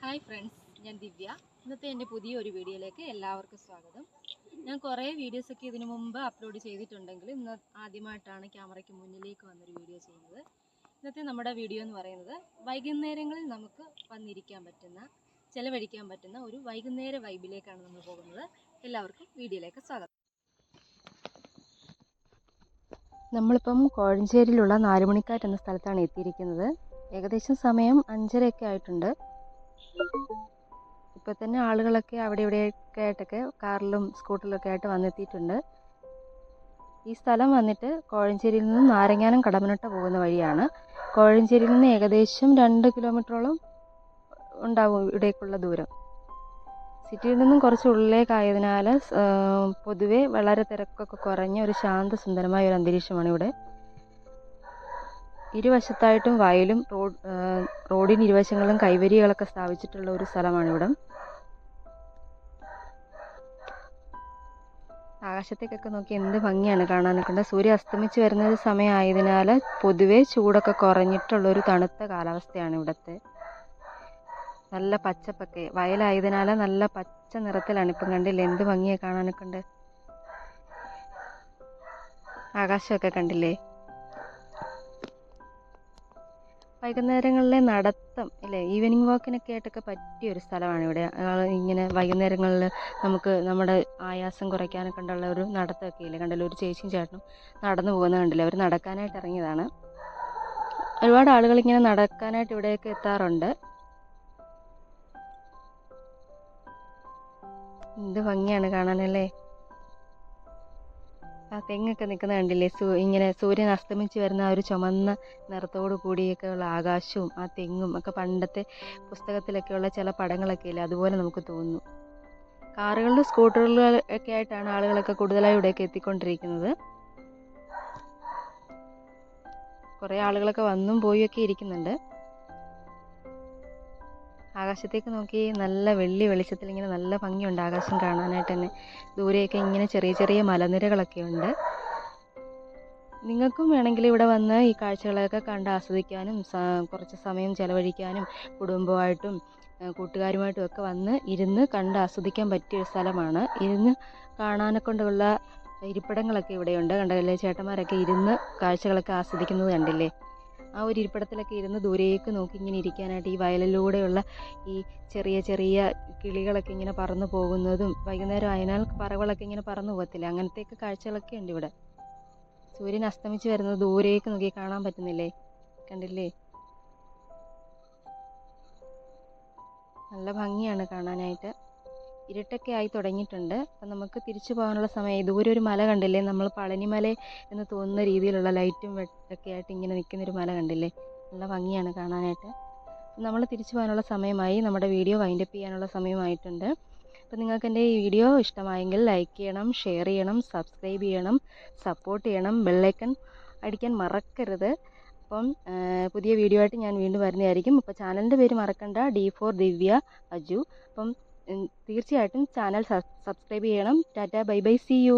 Hi friends, ഞാൻ ദിവ്യ. ഇന്നത്തെ എൻ്റെ പുതിയൊരു വീഡിയോയിലേക്ക് എല്ലാവർക്കും സ്വാഗതം. ഞാൻ കുറേ വീഡിയോസൊക്കെ ഇതിനു മുമ്പ് അപ്ലോഡ് ചെയ്തിട്ടുണ്ടെങ്കിൽ ഇന്ന് ആദ്യമായിട്ടാണ് ക്യാമറയ്ക്ക് മുന്നിലേക്ക് വന്നൊരു വീഡിയോ ചെയ്യുന്നത്. ഇന്നത്തെ നമ്മുടെ വീഡിയോ എന്ന് പറയുന്നത് വൈകുന്നേരങ്ങളിൽ നമുക്ക് വന്നിരിക്കാൻ പറ്റുന്ന, ചിലവഴിക്കാൻ പറ്റുന്ന ഒരു വൈകുന്നേര വൈബിലേക്കാണ് നമ്മൾ പോകുന്നത്. എല്ലാവർക്കും വീഡിയോയിലേക്ക് സ്വാഗതം. നമ്മളിപ്പം കോഴഞ്ചേരിയിലുള്ള നാലുമണിക്കാറ്റ് എന്ന സ്ഥലത്താണ് എത്തിയിരിക്കുന്നത്. ഏകദേശം സമയം 5:30 ആയിട്ടുണ്ട്. ഇപ്പോൾ തന്നെ ആളുകളൊക്കെ അവിടെ ഇവിടെയൊക്കെ ആയിട്ടൊക്കെ കാറിലും സ്കൂട്ടറിലൊക്കെ ആയിട്ട് വന്നെത്തിയിട്ടുണ്ട്. ഈ സ്ഥലം വന്നിട്ട് കോഴഞ്ചേരിയിൽ നിന്നും നാരങ്ങാനം കടമനിട്ട പോകുന്ന വഴിയാണ്. കോഴഞ്ചേരിയിൽ നിന്ന് ഏകദേശം 2 കിലോമീറ്ററോളം ഉണ്ടാവും ഇവിടേക്കുള്ള ദൂരം. സിറ്റിയിൽ നിന്നും കുറച്ച് ഉള്ളിലേക്കായതിനാൽ പൊതുവെ വളരെ തിരക്കൊക്കെ കുറഞ്ഞ ഒരു ശാന്തസുന്ദരമായ ഒരു അന്തരീക്ഷമാണ് ഇവിടെ. ഇരുവശത്തായിട്ടും വയലും റോഡിന് ഇരുവശങ്ങളിലും കൈവരികളൊക്കെ സ്ഥാപിച്ചിട്ടുള്ള ഒരു സ്ഥലമാണിവിടം. ആകാശത്തേക്കൊക്കെ നോക്കി എന്ത് ഭംഗിയാണ് കാണാനൊക്കെ. സൂര്യ അസ്തമിച്ച് വരുന്ന ഒരു സമയമായതിനാൽ പൊതുവെ ചൂടൊക്കെ കുറഞ്ഞിട്ടുള്ളൊരു തണുത്ത കാലാവസ്ഥയാണ് ഇവിടുത്തെ. നല്ല പച്ചപ്പൊക്കെ, വയലായതിനാൽ നല്ല പച്ച നിറത്തിലാണ്. ഇപ്പം കണ്ടില്ലേ എന്ത് ഭംഗിയാണ് കാണാനൊക്കെ ഉണ്ട്. ആകാശമൊക്കെ കണ്ടില്ലേ. വൈകുന്നേരങ്ങളിലെ നടത്തം അല്ലേ, ഈവനിങ് വാക്കിനൊക്കെ ആയിട്ടൊക്കെ പറ്റിയൊരു സ്ഥലമാണ് ഇവിടെ. ഇങ്ങനെ വൈകുന്നേരങ്ങളിൽ നമുക്ക് നമ്മുടെ ആയാസം കുറയ്ക്കാനൊക്കെ ഉള്ള ഒരു നടത്തമൊക്കെ ഇല്ലേ. കണ്ടല്ലോ, ഒരു ചേച്ചിയും ചേട്ടനും നടന്നു പോകുന്നത് കണ്ടില്ലേ. അവർ നടക്കാനായിട്ട് ഇറങ്ങിയതാണ്. ഒരുപാട് ആളുകൾ ഇങ്ങനെ നടക്കാനായിട്ട് ഇവിടെയൊക്കെ എത്താറുണ്ട്. എന്ത് ഭംഗിയാണ് കാണാനല്ലേ. ആ തെങ്ങൊക്കെ നിൽക്കുന്നത് കണ്ടില്ലേ. ഇങ്ങനെ സൂര്യൻ അസ്തമിച്ച് വരുന്ന ആ ഒരു ചുമന്ന നിറത്തോടു കൂടിയൊക്കെ ഉള്ള ആകാശവും ആ തെങ്ങും ഒക്കെ പണ്ടത്തെ പുസ്തകത്തിലൊക്കെയുള്ള ചില പടങ്ങളൊക്കെ ഇല്ലേ, അതുപോലെ നമുക്ക് തോന്നുന്നു. കാറുകളിലും സ്കൂട്ടറുകളിലും ഒക്കെ ആയിട്ടാണ് ആളുകളൊക്കെ കൂടുതലായി ഇവിടേക്ക് എത്തിക്കൊണ്ടിരിക്കുന്നത്. കുറേ ആളുകളൊക്കെ വന്നും പോയൊക്കെ ഇരിക്കുന്നുണ്ട്. ആകാശത്തേക്ക് നോക്കി നല്ല വെള്ളി വെളിച്ചത്തിൽ ഇങ്ങനെ നല്ല ഭംഗിയുണ്ട് ആകാശം കാണാനായിട്ട് തന്നെ. ദൂരെയൊക്കെ ഇങ്ങനെ ചെറിയ ചെറിയ മലനിരകളൊക്കെ ഉണ്ട്. നിങ്ങൾക്കും വേണമെങ്കിൽ ഇവിടെ വന്ന് ഈ കാഴ്ചകളൊക്കെ കണ്ട് ആസ്വദിക്കാനും കുറച്ച് സമയം ചെലവഴിക്കാനും കുടുംബമായിട്ടും കൂട്ടുകാരുമായിട്ടും ഒക്കെ വന്ന് ഇരുന്ന് കണ്ട് ആസ്വദിക്കാൻ പറ്റിയൊരു സ്ഥലമാണ്. ഇരുന്ന് കാണാനൊക്കെയുള്ള ഇരിപ്പിടങ്ങളൊക്കെ ഇവിടെയുണ്ട്. കണ്ടല്ലേ, ചേട്ടന്മാരൊക്കെ ഇരുന്ന് കാഴ്ചകളൊക്കെ ആസ്വദിക്കുന്നത് കണ്ടില്ലേ. ആ ഒരു ഇരിപ്പിടത്തിലൊക്കെ ഇരുന്ന് ദൂരേക്ക് നോക്കി ഇങ്ങനെ ഇരിക്കാനായിട്ട് ഈ വയലിലൂടെയുള്ള ഈ ചെറിയ ചെറിയ കിളികളൊക്കെ ഇങ്ങനെ പറന്നു പോകുന്നതും, വൈകുന്നേരം ആയതിനാൽ പറവകളൊക്കെ ഇങ്ങനെ പറന്നു പോകത്തില്ല, അങ്ങനത്തെയൊക്കെ കാഴ്ചകളൊക്കെ ഉണ്ട് ഇവിടെ. സൂര്യൻ അസ്തമിച്ച് വരുന്നത് ദൂരേക്ക് നോക്കി കാണാൻ പറ്റുന്നില്ലേ, കണ്ടില്ലേ. നല്ല ഭംഗിയാണ് കാണാനായിട്ട്. ഇരുട്ടൊക്കെ ആയി തുടങ്ങിയിട്ടുണ്ട്. അപ്പം നമുക്ക് തിരിച്ചു പോകാനുള്ള സമയം. ദൂരെ ഒരു മല കണ്ടില്ലേ, നമ്മൾ പളനിമല എന്ന് തോന്നുന്ന രീതിയിലുള്ള ലൈറ്റും ഒക്കെ ആയിട്ട് ഇങ്ങനെ നിൽക്കുന്നൊരു മല കണ്ടില്ലേ. നല്ല ഭംഗിയാണ് കാണാനായിട്ട്. നമ്മൾ തിരിച്ചു പോകാനുള്ള സമയമായി. നമ്മുടെ വീഡിയോ വൈൻഡപ്പ് ചെയ്യാനുള്ള സമയമായിട്ടുണ്ട്. അപ്പം നിങ്ങൾക്ക് എൻ്റെ ഈ വീഡിയോ ഇഷ്ടമായെങ്കിൽ ലൈക്ക് ചെയ്യണം, ഷെയർ ചെയ്യണം, സബ്സ്ക്രൈബ് ചെയ്യണം, സപ്പോർട്ട് ചെയ്യണം, ബെല്ലൈക്കൺ അടിക്കാൻ മറക്കരുത്. അപ്പം പുതിയ വീഡിയോ ആയിട്ട് ഞാൻ വീണ്ടും വരുന്നതായിരിക്കും. അപ്പോൾ ചാനലിൻ്റെ പേര് മറക്കണ്ട, D4 ദിവ്യ അജു. അപ്പം തീർച്ചയായിട്ടും ചാനൽ സബ്സ്ക്രൈബ് ചെയ്യണം. Tata, bye bye, see U.